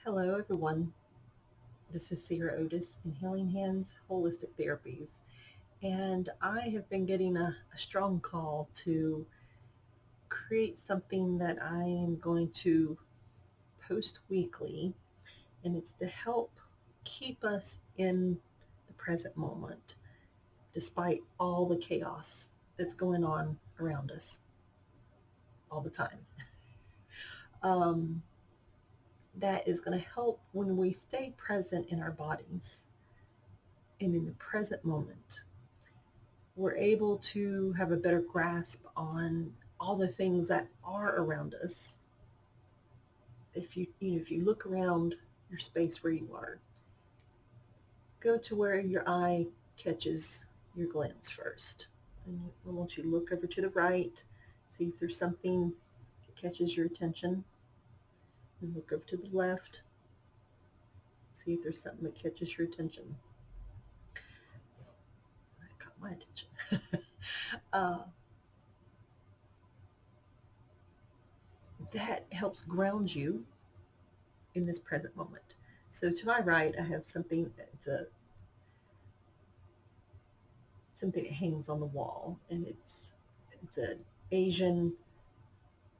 Hello, everyone. This is Sarah Otis in Healing Hands Holistic Therapies. And I have been getting a strong call to create something that I am going to post weekly. And it's to help keep us in the present moment, despite all the chaos that's going on around us all the time. Um, that is going to help when we stay present in our bodies and in the present moment. We're able to have a better grasp on all the things that are around us. If you look around your space where you are, go to where your eye catches your glance first. And I want you to look over to the right, see if there's something that catches your attention. And look over to the left, see if there's something that catches your attention. That caught my attention. uh, that helps ground you in this present moment. So to my right, I have something that hangs on the wall, and it's an Asian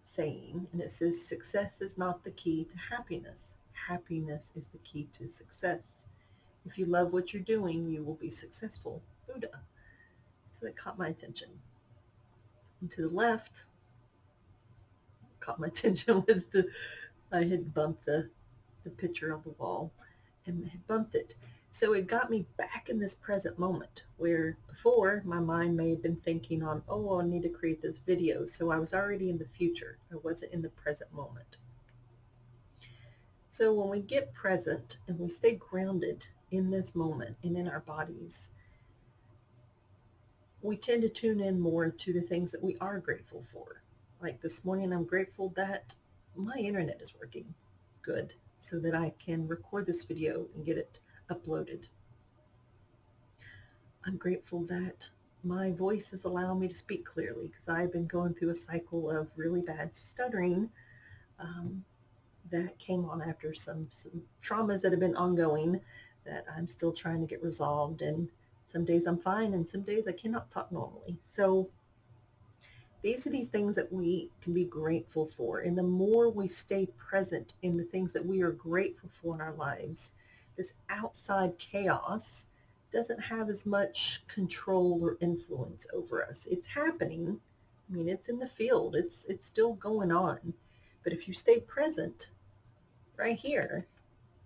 saying, and it says, "Success is not the key to happiness. Happiness is the key to success. If you love what you're doing, you will be successful." Buddha. So that caught my attention. And to the left, caught my attention was I had bumped the picture on the wall and had bumped it. So it got me back in this present moment where before my mind may have been thinking on, oh, I need to create this video. So I was already in the future. I wasn't in the present moment. So when we get present and we stay grounded in this moment and in our bodies, we tend to tune in more to the things that we are grateful for. Like this morning, I'm grateful that my internet is working good so that I can record this video and get it uploaded. I'm grateful that my voice is allowing me to speak clearly because I've been going through a cycle of really bad stuttering um, that came on after some traumas that have been ongoing that I'm still trying to get resolved. And some days I'm fine and some days I cannot talk normally. So these are these things that we can be grateful for. And the more we stay present in the things that we are grateful for in our lives, this outside chaos doesn't have as much control or influence over us. It's happening. I mean, it's in the field. It's still going on. But if you stay present right here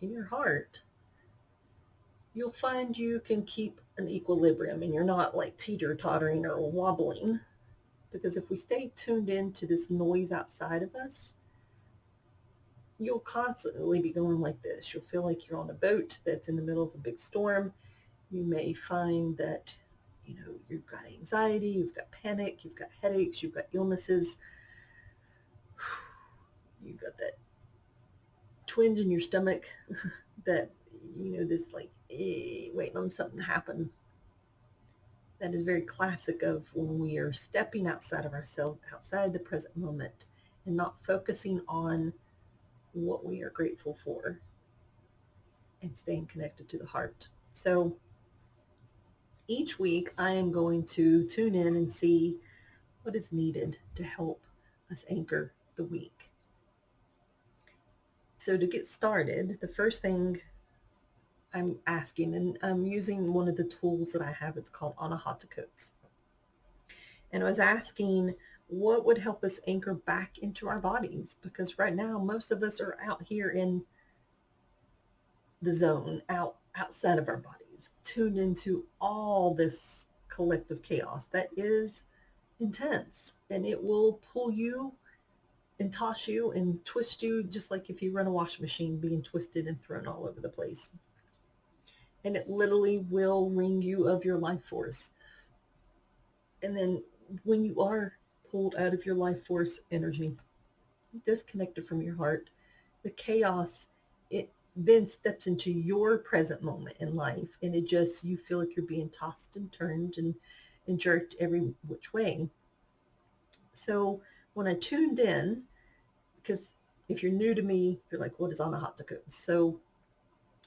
in your heart, you'll find you can keep an equilibrium and you're not like teeter-tottering or wobbling. Because if we stay tuned into this noise outside of us, you'll constantly be going like this. You'll feel like you're on a boat that's in the middle of a big storm. You may find that, you've got anxiety, you've got panic, you've got headaches, you've got illnesses, you've got that twinge in your stomach that, this like, waiting on something to happen. That is very classic of when we are stepping outside of ourselves, outside the present moment, and not focusing on what we are grateful for and staying connected to the heart. So each week I am going to tune in and see what is needed to help us anchor the week. So to get started, the first thing I'm asking, and I'm using one of the tools that I have, it's called Anahata Codes. And I was asking what would help us anchor back into our bodies, because right now most of us are out here in the zone, outside of our bodies, tuned into all this collective chaos that is intense, and it will pull you and toss you and twist you just like if you run a washing machine being twisted and thrown all over the place. And it literally will wring you of your life force. And then when you are pulled out of your life force energy, disconnected from your heart, the chaos, it then steps into your present moment in life, and it just, you feel like you're being tossed and turned and jerked every which way. So when I tuned in, because If you're new to me, you're like, what is anahata codes? So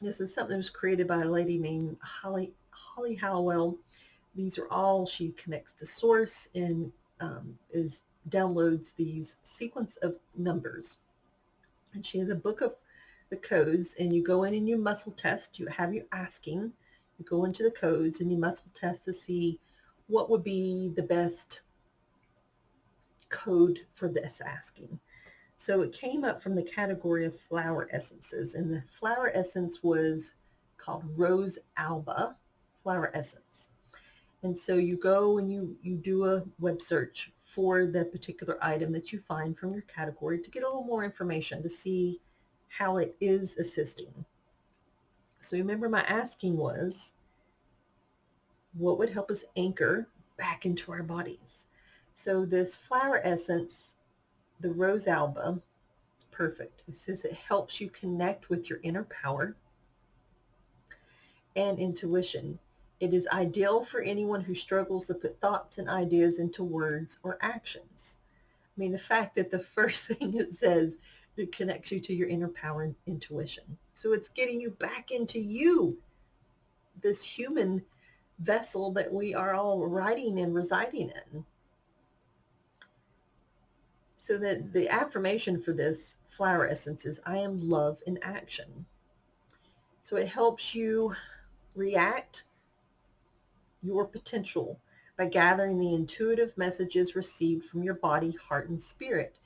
this is something that was created by a lady named Holly Howell. These are all, she connects to source and is downloads these sequence of numbers. And she has a book of the codes, and you go in and you muscle test. You have you asking, you go into the codes and you muscle test to see what would be the best code for this asking. So it came up from the category of flower essences, and the flower essence was called Rose Alba flower essence. And so you go and you do a web search for the particular item that you find from your category to get a little more information to see how it is assisting. So remember my asking was, what would help us anchor back into our bodies? So this flower essence, the Rose Alba, perfect. It says it helps you connect with your inner power and intuition. It is ideal for anyone who struggles to put thoughts and ideas into words or actions. I mean, the fact that the first thing it says, it connects you to your inner power and intuition. So it's getting you back into you, this human vessel that we are all riding and residing in. So that the affirmation for this flower essence is, I am love in action. So it helps you react your potential by gathering the intuitive messages received from your body, heart, and spirit.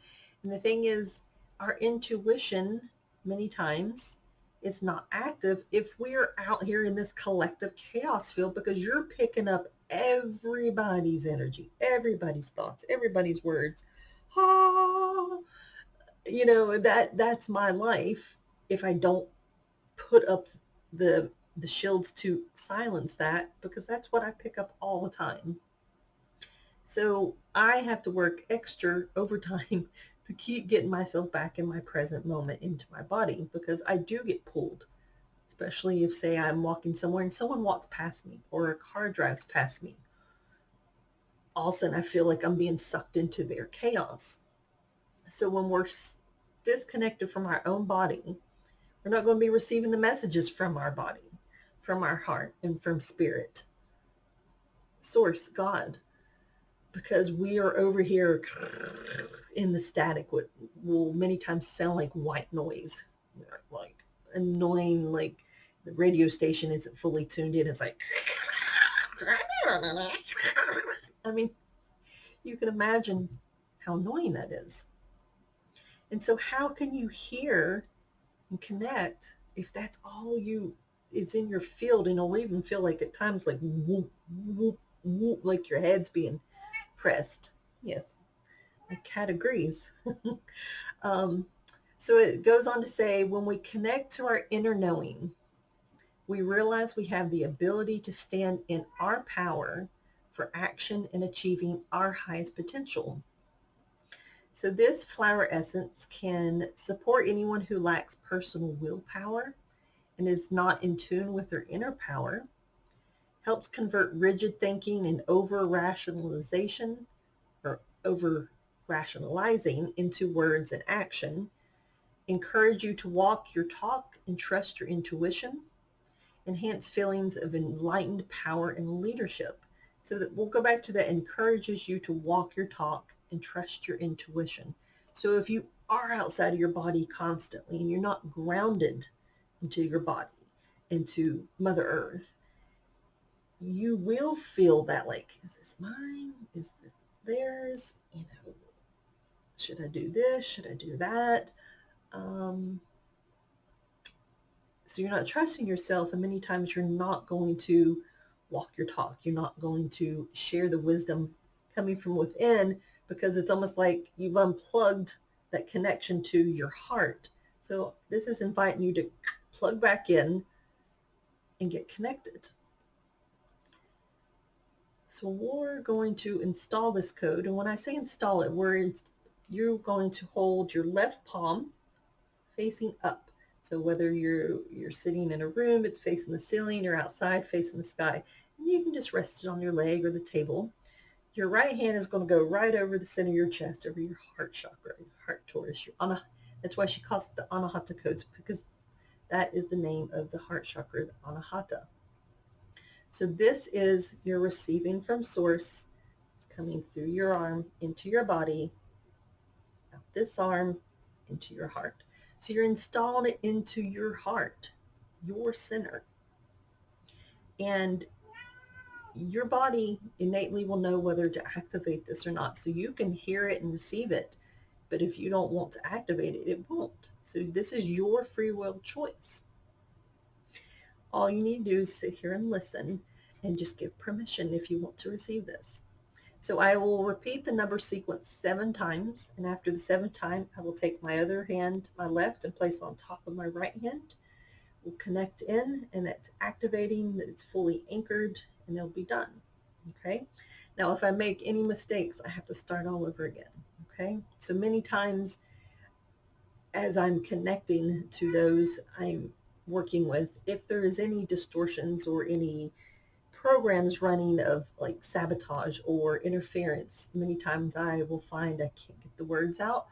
And the thing is, our intuition many times is not active if we're out here in this collective chaos field, because you're picking up everybody's energy, everybody's thoughts, everybody's words. Ah, that's my life if I don't put up the the shields to silence that, because that's what I pick up all the time. So I have to work extra overtime to keep getting myself back in my present moment into my body, because I do get pulled, especially if, say, I'm walking somewhere and someone walks past me or a car drives past me. All of a sudden I feel like I'm being sucked into their chaos. So when we're disconnected from our own body, we're not going to be receiving the messages from our body, from our heart, and from spirit, source, God, because we are over here in the static, what will many times sound like white noise, like annoying, like the radio station isn't fully tuned in. It's like, I mean, you can imagine how annoying that is. And so how can you hear and connect if that's all you is in your field? And it'll even feel like at times like whoop, whoop, whoop, like your head's being pressed. Yes, my cat agrees. um, so it goes on to say, when we connect to our inner knowing, we realize we have the ability to stand in our power for action and achieving our highest potential. So this flower essence can support anyone who lacks personal willpower and is not in tune with their inner power, helps convert rigid thinking and over-rationalization or over-rationalizing into words and action, encourage you to walk your talk and trust your intuition, enhance feelings of enlightened power and leadership. So that we'll go back to that, encourages you to walk your talk and trust your intuition. So if you are outside of your body constantly and you're not grounded into your body, into Mother Earth, you will feel that, like, is this mine? Is this theirs? Should I do this? Should I do that? So you're not trusting yourself, and many times you're not going to walk your talk. You're not going to share the wisdom coming from within, because it's almost like you've unplugged that connection to your heart. So this is inviting you to plug back in and get connected. So we're going to install this code. And when I say install it, you're going to hold your left palm facing up. So whether you're sitting in a room, it's facing the ceiling, or outside facing the sky, and you can just rest it on your leg or the table. Your right hand is going to go right over the center of your chest, over your heart chakra, your heart torus, your That's why she calls it the Anahata codes, because that is the name of the heart chakra, the Anahata. So this is you're receiving from source. It's coming through your arm into your body, out this arm into your heart. So you're installing it into your heart, your center. And your body innately will know whether to activate this or not. So you can hear it and receive it, but if you don't want to activate it, it won't. So this is your free will choice. All you need to do is sit here and listen and just give permission if you want to receive this. So I will repeat the number sequence 7 times, and after the 7th time, I will take my other hand, my left, and place it on top of my right hand. We'll connect in, and it's activating, that it's fully anchored, and it'll be done. Okay? Now, if I make any mistakes, I have to start all over again. Okay? So many times, as I'm connecting to those I'm working with, if there is any distortions or any programs running of like sabotage or interference, many times I will find I can't get the words out.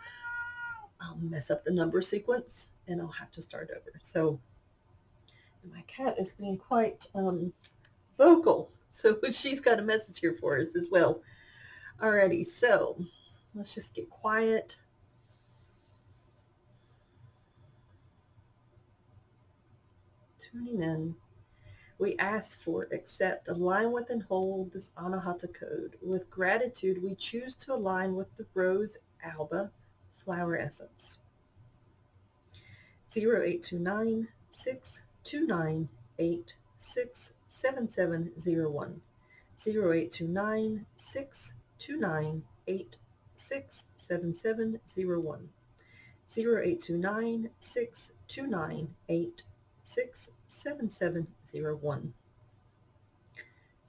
I'll mess up the number sequence and I'll have to start over. So my cat is being quite vocal. So she's got a message here for us as well. Alrighty, so let's just get quiet. Tuning in. We ask for, accept, align with, and hold this Anahata code. With gratitude, we choose to align with the Rose Alba flower essence. 0829 629 867701. 0829 629 867701. 0829 629 867701.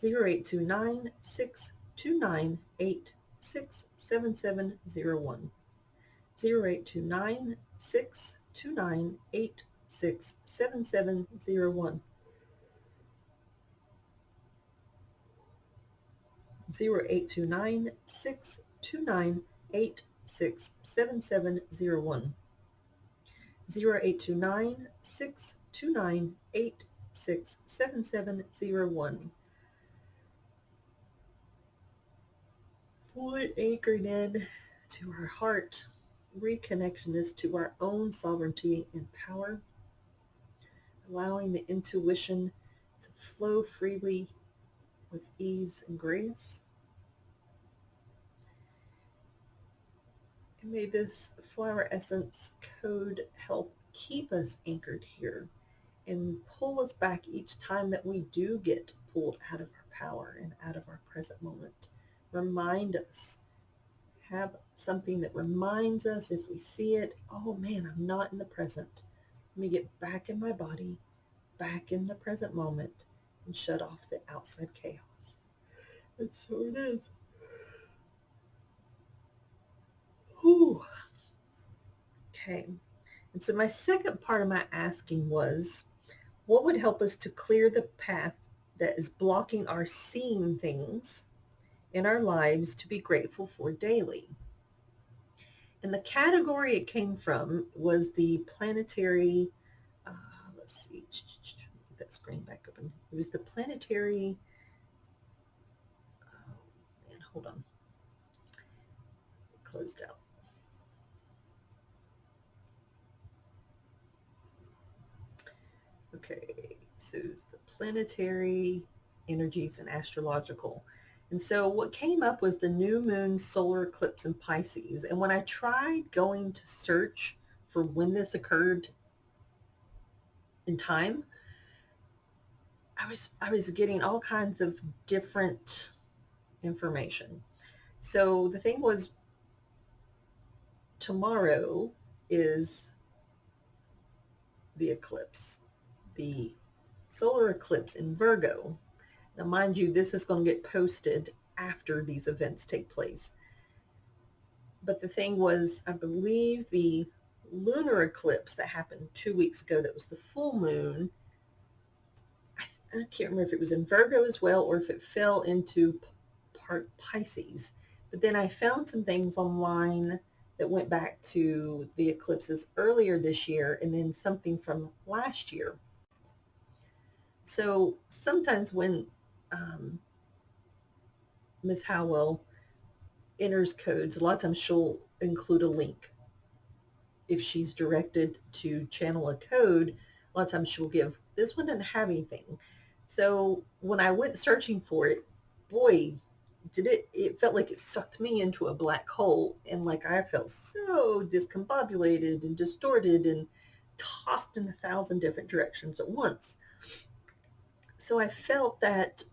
0829 629 867701. 0829 629 867701. 0829 629 867701. 0829 629 867701. Fully anchored in to our heart, reconnection is to our own sovereignty and power, allowing the intuition to flow freely with ease and grace. And may this flower essence code help keep us anchored here and pull us back each time that we do get pulled out of our power and out of our present moment. Remind us. Have something that reminds us if we see it, oh man, I'm not in the present. Let me get back in my body, back in the present moment, and shut off the outside chaos. And so it is. Whew. Okay. And so my second part of my asking was, what would help us to clear the path that is blocking our seeing things in our lives to be grateful for daily? And the category it came from was the planetary, let's see, get that screen back open. It was the planetary, oh man, hold on. It closed out. Okay, so it's the planetary energies and astrological. And so what came up was the new moon solar eclipse in Pisces. And when I tried going to search for when this occurred in time, I was getting all kinds of different information. So the thing was, tomorrow is the eclipse, the solar eclipse in Virgo. Now, mind you, this is going to get posted after these events take place. But the thing was, I believe the lunar eclipse that happened 2 weeks ago, that was the full moon, I can't remember if it was in Virgo as well or if it fell into part Pisces. But then I found some things online that went back to the eclipses earlier this year and then something from last year. So sometimes when um, Ms. Howell enters codes, a lot of times she'll include a link. If she's directed to channel a code, a lot of times she'll give, this one doesn't have anything. So when I went searching for it, boy, it felt like it sucked me into a black hole. And like I felt so discombobulated and distorted and tossed in 1,000 different directions at once. So I felt that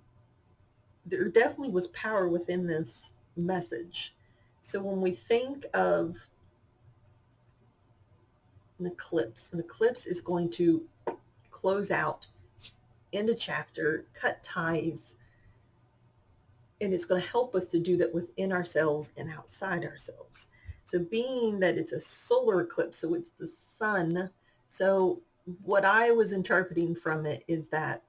there definitely was power within this message. So when we think of an eclipse is going to close out, end a chapter, cut ties, and it's going to help us to do that within ourselves and outside ourselves. So being that it's a solar eclipse, so it's the sun, so what I was interpreting from it is that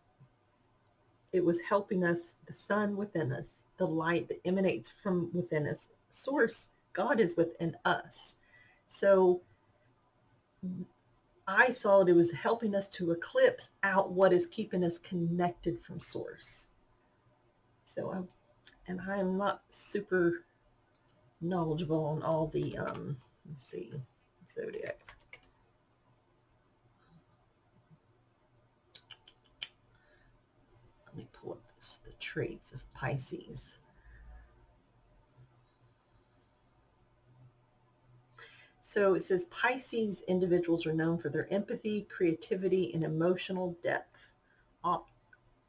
it was helping us, the sun within us, the light that emanates from within us, source, God is within us. So I saw it was helping us to eclipse out what is keeping us connected from source. So, and I am not super knowledgeable on all the, let's see, zodiacs. Let me pull up the traits of Pisces. So it says Pisces individuals are known for their empathy, creativity, and emotional depth,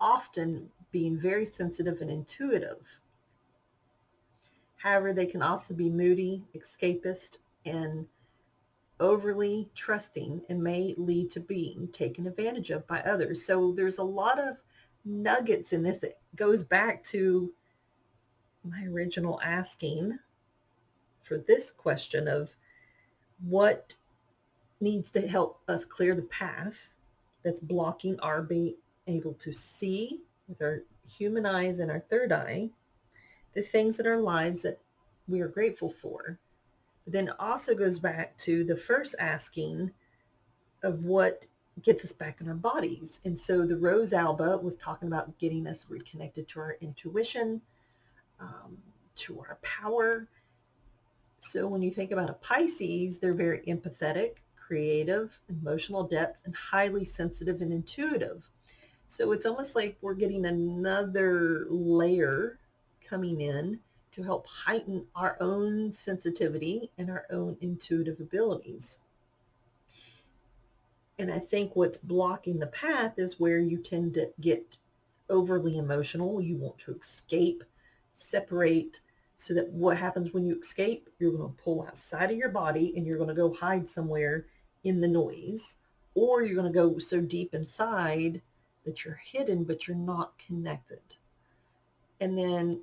often being very sensitive and intuitive. However, they can also be moody, escapist, and overly trusting and may lead to being taken advantage of by others. So there's a lot of nuggets in this that goes back to my original asking for this question of what needs to help us clear the path that's blocking our being able to see with our human eyes and our third eye the things in our lives that we are grateful for. But then it also goes back to the first asking of what gets us back in our bodies. And so the Rose Alba was talking about getting us reconnected to our intuition, to our power. So when you think about a Pisces, they're very empathetic, creative, emotional depth, and highly sensitive and intuitive. So it's almost like we're getting another layer coming in to help heighten our own sensitivity and our own intuitive abilities. And I think what's blocking the path is where you tend to get overly emotional. You want to escape, separate, so that what happens when you escape, you're going to pull outside of your body and you're going to go hide somewhere in the noise, or you're going to go so deep inside that you're hidden, but you're not connected. And then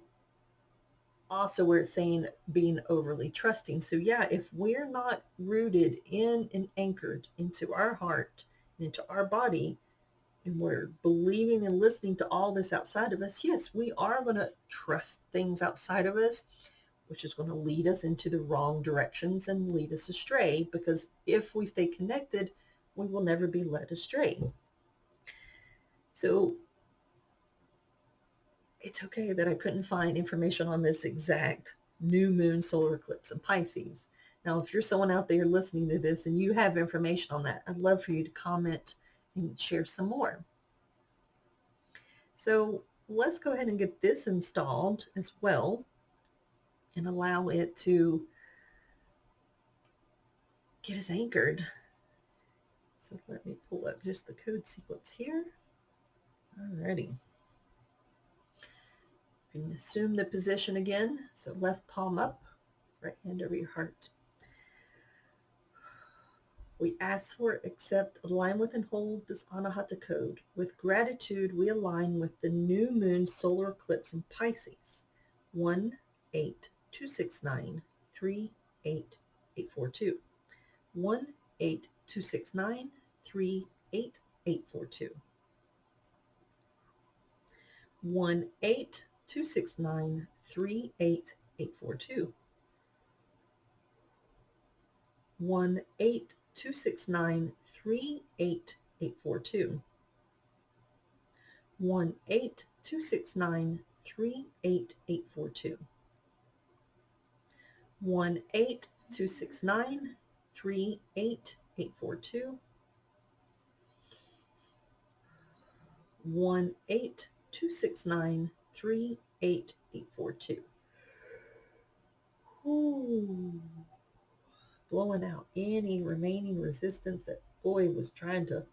also where it's saying being overly trusting. So yeah, if we're not rooted in and anchored into our heart and into our body, and we're believing and listening to all this outside of us, yes, we are going to trust things outside of us, which is going to lead us into the wrong directions and lead us astray, because if we stay connected, we will never be led astray. So it's okay that I couldn't find information on this exact new moon solar eclipse in Pisces. Now, if you're someone out there listening to this and you have information on that, I'd love for you to comment and share some more. So let's go ahead and get this installed as well and allow it to get us anchored. So let me pull up just the code sequence here. Alrighty. You can assume the position again. So left palm up, right hand over your heart. We ask for, accept, align with, and hold this Anahata code. With gratitude, we align with the new moon solar eclipse in Pisces, 1-8-269-38842. 1-8-269-38842. 1-8-269-38842. 1-8-269-38842. 1-8-269-38842. 1-8-269-38842. 1-8-269-38842. Ooh. Blowing out any remaining resistance that boy was trying to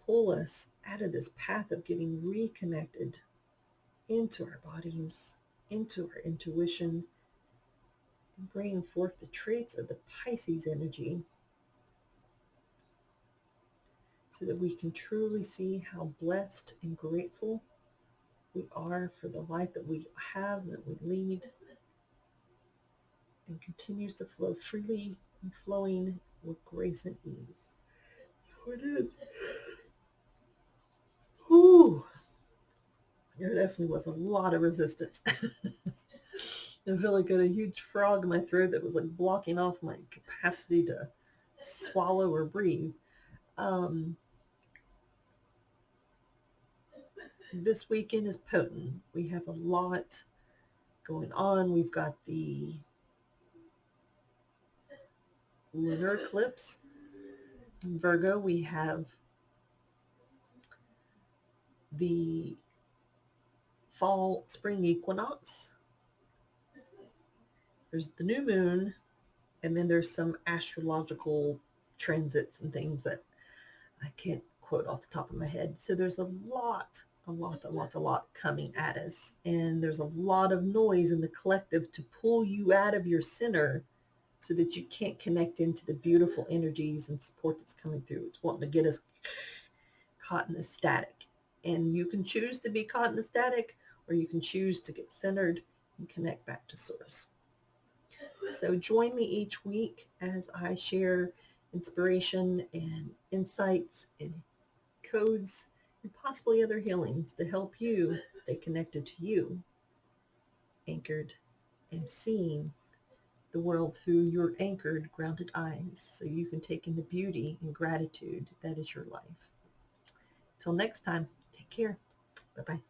pull us out of this path of getting reconnected into our bodies, into our intuition, and bringing forth the traits of the Pisces energy so that we can truly see how blessed and grateful we are for the life that we have, that we lead, and continues to flow freely and flowing with grace and ease. So it is. Ooh, there definitely was a lot of resistance. I feel like I had a huge frog in my throat that was like blocking off my capacity to swallow or breathe. This weekend is potent. We have a lot going on. We've got the lunar eclipse in Virgo. We have the fall spring equinox. There's the new moon, and then there's some astrological transits and things that I can't quote off the top of my head. So there's a lot coming at us, and there's a lot of noise in the collective to pull you out of your center so that you can't connect into the beautiful energies and support that's coming through. It's wanting to get us caught in the static, and you can choose to be caught in the static, or you can choose to get centered and connect back to source. So join me each week as I share inspiration and insights and codes and possibly other healings to help you stay connected to you, anchored and seeing the world through your anchored, grounded eyes so you can take in the beauty and gratitude that is your life. Till next time, take care. Bye-bye.